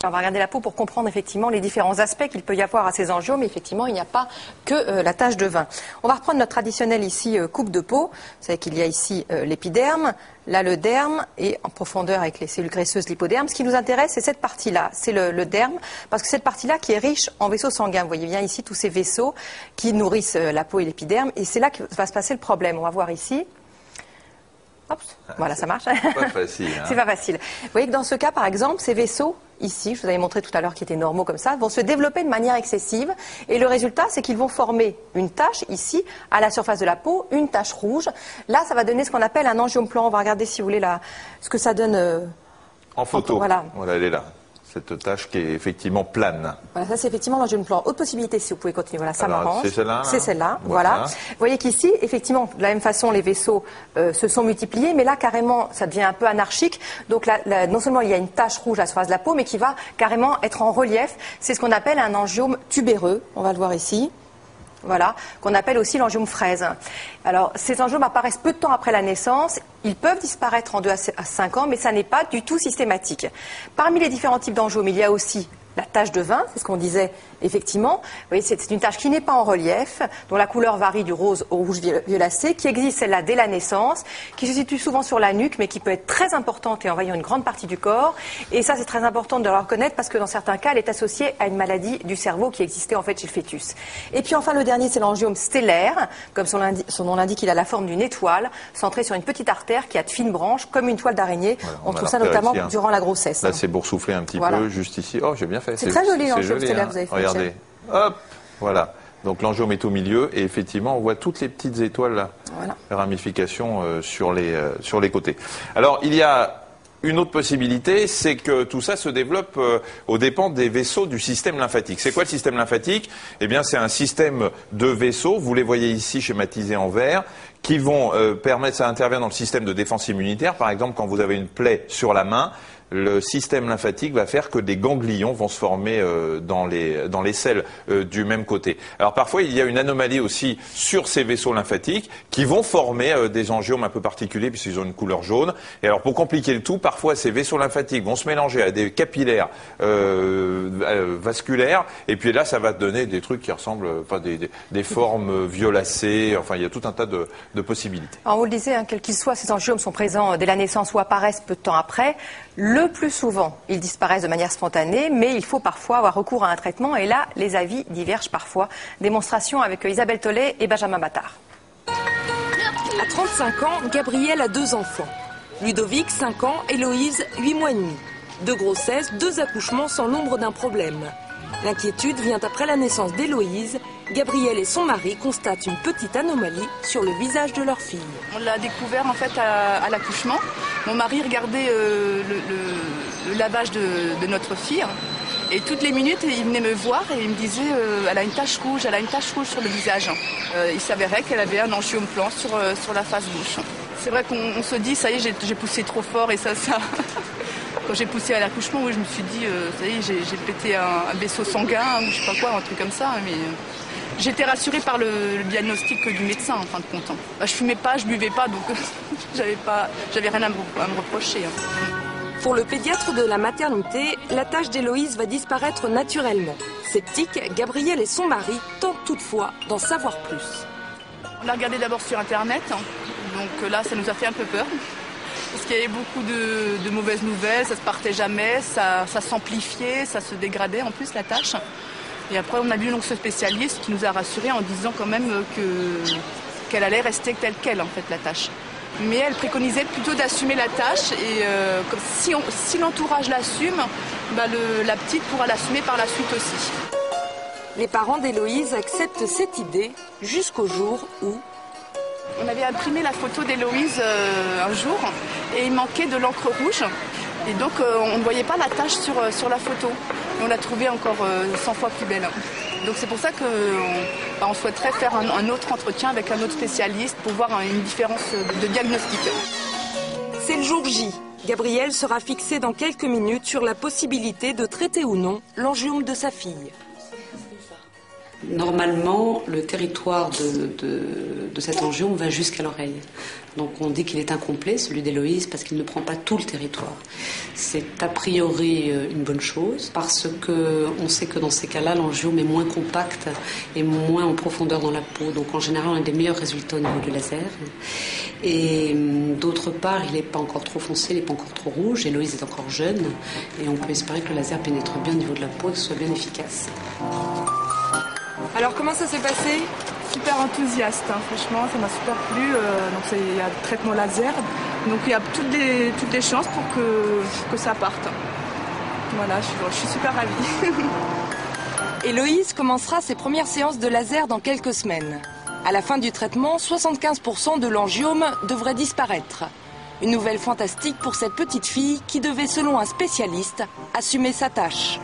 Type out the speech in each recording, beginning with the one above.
on va regarder la peau pour comprendre effectivement les différents aspects qu'il peut y avoir à ces angiomes. Mais effectivement, il n'y a pas que la tache de vin. On va reprendre notre traditionnelle ici coupe de peau. Vous savez qu'il y a ici l'épiderme, là le derme et en profondeur avec les cellules graisseuses l'hypoderme. Ce qui nous intéresse, c'est cette partie-là, c'est le derme, parce que cette partie-là qui est riche en vaisseaux sanguins. Vous voyez bien ici tous ces vaisseaux qui nourrissent la peau et l'épiderme. Et c'est là que va se passer le problème. On va voir ici. Hop, voilà, ça marche. C'est pas facile. Hein. C'est pas facile. Vous voyez que dans ce cas, par exemple, ces vaisseaux, ici, je vous avais montré tout à l'heure qui étaient normaux comme ça, vont se développer de manière excessive. Et le résultat, c'est qu'ils vont former une tache ici, à la surface de la peau, une tache rouge. Là, ça va donner ce qu'on appelle un angiome plan. On va regarder, si vous voulez, ce que ça donne. En photo. Voilà, elle est là. Cette tache qui est effectivement plane. Voilà, ça c'est effectivement l'angiome plan. Autre possibilité, si vous pouvez continuer. Voilà, ça m'arrange. C'est celle-là. C'est celle-là. Voilà. Vous voyez qu'ici, effectivement, de la même façon, les vaisseaux se sont multipliés, mais là, carrément, ça devient un peu anarchique. Donc là, non seulement il y a une tache rouge à la surface de la peau, mais qui va carrément être en relief. C'est ce qu'on appelle un angiome tubéreux. On va le voir ici. Voilà, qu'on appelle aussi l'angiome fraise. Alors, ces angiomes apparaissent peu de temps après la naissance. Ils peuvent disparaître en 2 à 5 ans, mais ça n'est pas du tout systématique. Parmi les différents types d'angiomes, il y a aussi la tache de vin, c'est ce qu'on disait effectivement. Vous voyez, c'est une tache qui n'est pas en relief, dont la couleur varie du rose au rouge violacé, qui existe celle-là dès la naissance, qui se situe souvent sur la nuque, mais qui peut être très importante et envahir une grande partie du corps. Et ça, c'est très important de le reconnaître parce que dans certains cas, elle est associée à une maladie du cerveau qui existait en fait chez le fœtus. Et puis enfin, le dernier, c'est l'angiome stellaire. Comme son nom l'indique, il a la forme d'une étoile centrée sur une petite artère qui a de fines branches, comme une toile d'araignée. Voilà, on trouve ça notamment durant la grossesse. Là, c'est boursouflé un petit peu, juste ici. Oh, j'ai bien fait. C'est très joli l'angiome stellaire, vous avez fait. Regardez, hop, voilà. Donc l'angiome est au milieu et effectivement on voit toutes les petites étoiles là, les ramifications sur les côtés. Alors il y a une autre possibilité, c'est que tout ça se développe aux dépens des vaisseaux du système lymphatique. C'est quoi le système lymphatique? Eh bien c'est un système de vaisseaux, vous les voyez ici schématisés en vert, qui vont permettre, ça intervient dans le système de défense immunitaire. Par exemple, quand vous avez une plaie sur la main, le système lymphatique va faire que des ganglions vont se former dans les selles du même côté. Alors parfois, il y a une anomalie aussi sur ces vaisseaux lymphatiques qui vont former des angiomes un peu particuliers puisqu'ils ont une couleur jaune. Et alors pour compliquer le tout, parfois ces vaisseaux lymphatiques vont se mélanger à des capillaires vasculaires. Et puis là, ça va donner des trucs qui ressemblent, enfin des formes violacées. Enfin, il y a tout un tas de possibilités. Alors, on le disait, quels qu'ils soient, ces angiomes sont présents dès la naissance ou apparaissent peu de temps après. Le plus souvent, ils disparaissent de manière spontanée, mais il faut parfois avoir recours à un traitement. Et là, les avis divergent parfois. Démonstration avec Isabelle Tollet et Benjamin Battard. À 35 ans, Gabrielle a 2 enfants. Ludovic, 5 ans, Héloïse, 8 mois et demi. 2 grossesses, 2 accouchements sans l'ombre d'un problème. L'inquiétude vient après la naissance d'Héloïse. Gabrielle et son mari constatent une petite anomalie sur le visage de leur fille. On l'a découvert en fait à l'accouchement. Mon mari regardait le lavage de notre fille. Et toutes les minutes, il venait me voir et il me disait elle a une tache rouge sur le visage. Il s'avérait qu'elle avait un angiome plan sur la face gauche. C'est vrai qu'on se dit, ça y est, j'ai poussé trop fort et ça... Quand j'ai poussé à l'accouchement, oui, je me suis dit, ça y est, j'ai pété un vaisseau sanguin ou je sais pas quoi, un truc comme ça. Mais j'étais rassurée par le diagnostic du médecin, en fin de compte. Bah, je fumais pas, je buvais pas, donc j'avais rien à me reprocher. Pour le pédiatre de la maternité, la tache d'Héloïse va disparaître naturellement. Sceptique, Gabrielle et son mari tentent toutefois d'en savoir plus. On a regardé d'abord sur Internet, donc là, ça nous a fait un peu peur. Parce qu'il y avait beaucoup de mauvaises nouvelles, ça se partait jamais, ça s'amplifiait, ça se dégradait en plus la tâche. Et après on a vu donc ce spécialiste qui nous a rassurés en disant quand même qu'elle allait rester telle quelle en fait la tâche. Mais elle préconisait plutôt d'assumer la tâche et si l'entourage l'assume, bah la petite pourra l'assumer par la suite aussi. Les parents d'Héloïse acceptent cette idée jusqu'au jour où... On avait imprimé la photo d'Héloïse un jour et il manquait de l'encre rouge. Et donc on ne voyait pas la tache sur la photo. Et on l'a trouvée encore 100 fois plus belle. Donc c'est pour ça qu'on souhaiterait faire un autre entretien avec un autre spécialiste pour voir une différence de diagnostic. C'est le jour J. Gabrielle sera fixée dans quelques minutes sur la possibilité de traiter ou non l'angiome de sa fille. Normalement, le territoire de cet angiome va jusqu'à l'oreille. Donc on dit qu'il est incomplet, celui d'Héloïse, parce qu'il ne prend pas tout le territoire. C'est a priori une bonne chose, parce qu'on sait que dans ces cas-là, l'angiome est moins compact et moins en profondeur dans la peau. Donc en général, on a des meilleurs résultats au niveau du laser. Et d'autre part, il n'est pas encore trop foncé, il n'est pas encore trop rouge. Héloïse est encore jeune, et on peut espérer que le laser pénètre bien au niveau de la peau et que ce soit bien efficace. Alors comment ça s'est passé? Super enthousiaste, hein. Franchement, ça m'a super plu. Donc il y a le traitement laser, donc il y a toutes les chances pour que ça parte. Voilà, je suis super ravie. Héloïse commencera ses premières séances de laser dans quelques semaines. À la fin du traitement, 75% de l'angiome devrait disparaître. Une nouvelle fantastique pour cette petite fille qui devait, selon un spécialiste, assumer sa tâche.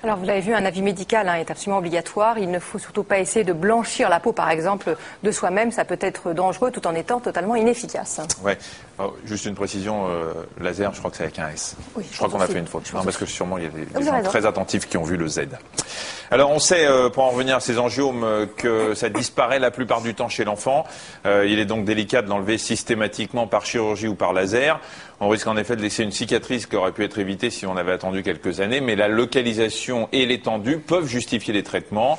Alors vous l'avez vu, un avis médical est absolument obligatoire. Il ne faut surtout pas essayer de blanchir la peau, par exemple, de soi-même. Ça peut être dangereux tout en étant totalement inefficace. Ouais. Alors, juste une précision, laser, je crois que c'est avec un S. Oui, je crois qu'on a fait une faute. Non, parce que sûrement il y a des gens très attentifs qui ont vu le Z. Alors on sait, pour en revenir à ces angiomes, que ça disparaît la plupart du temps chez l'enfant. Il est donc délicat de l'enlever systématiquement par chirurgie ou par laser. On risque en effet de laisser une cicatrice qui aurait pu être évitée si on avait attendu quelques années, mais la localisation et l'étendue peuvent justifier les traitements.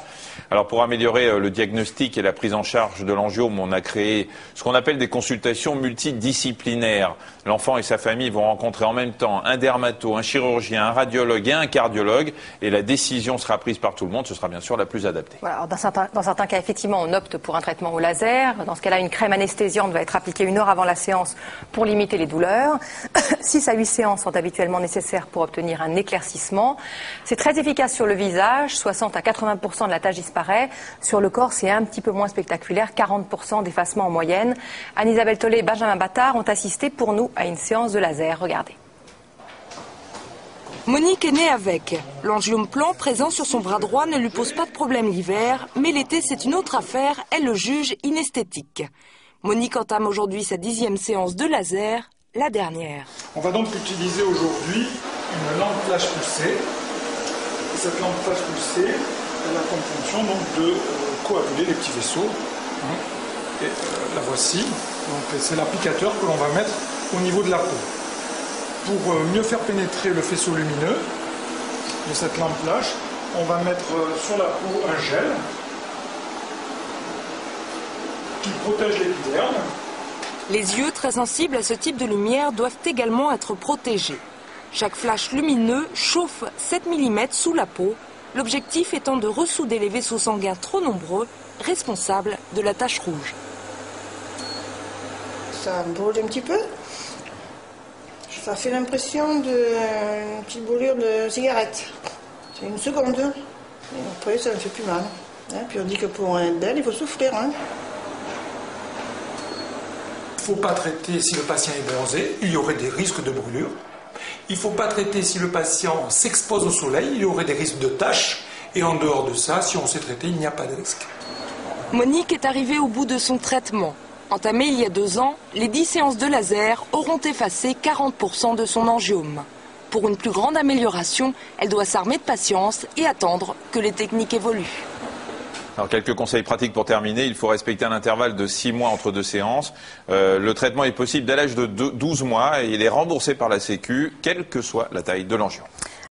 Alors pour améliorer le diagnostic et la prise en charge de l'angiome, on a créé ce qu'on appelle des consultations multidisciplinaires. L'enfant et sa famille vont rencontrer en même temps un dermato, un chirurgien, un radiologue et un cardiologue, et la décision sera prise par tout le monde. Ce sera bien sûr la plus adaptée. Voilà, alors dans certains cas, effectivement, on opte pour un traitement au laser. Dans ce cas-là, une crème anesthésiante va être appliquée 1 heure avant la séance pour limiter les douleurs. 6 à 8 séances sont habituellement nécessaires pour obtenir un éclaircissement. C'est très efficace sur le visage, 60 à 80% de la tache disparaît. Sur le corps, c'est un petit peu moins spectaculaire, 40% d'effacement en moyenne. Anne-Isabelle Tollet et Benjamin Battard ont assisté pour nous à une séance de laser. Regardez. Monique est née avec. L'angiome plan présent sur son bras droit ne lui pose pas de problème l'hiver, mais l'été c'est une autre affaire, elle le juge inesthétique. Monique entame aujourd'hui sa 10e séance de laser, la dernière. On va donc utiliser aujourd'hui une lampe flash pulsée. Et cette lampe flash pulsée, elle a comme fonction donc de coaguler les petits vaisseaux. Et la voici. Donc c'est l'applicateur que l'on va mettre au niveau de la peau. Pour mieux faire pénétrer le faisceau lumineux de cette lampe flash, on va mettre sur la peau un gel qui protège l'épiderme. Les yeux très sensibles à ce type de lumière doivent également être protégés. Chaque flash lumineux chauffe 7 mm sous la peau, l'objectif étant de ressouder les vaisseaux sanguins trop nombreux, responsables de la tache rouge. Ça brûle un petit peu. Ça fait l'impression d'une petite brûlure de cigarette. C'est 1 seconde. Et après, ça ne fait plus mal. Puis on dit que pour un d'elle, il faut souffrir. Il ne faut pas traiter si le patient est bronzé, il y aurait des risques de brûlure. Il ne faut pas traiter si le patient s'expose au soleil, il y aurait des risques de taches. Et en dehors de ça, si on sait traiter, il n'y a pas de risque. Monique est arrivée au bout de son traitement. Entamé il y a 2 ans, les 10 séances de laser auront effacé 40% de son angiome. Pour une plus grande amélioration, elle doit s'armer de patience et attendre que les techniques évoluent. Alors quelques conseils pratiques pour terminer. Il faut respecter un intervalle de 6 mois entre 2 séances. Le traitement est possible dès l'âge de 12 mois et il est remboursé par la Sécu, quelle que soit la taille de l'angiome.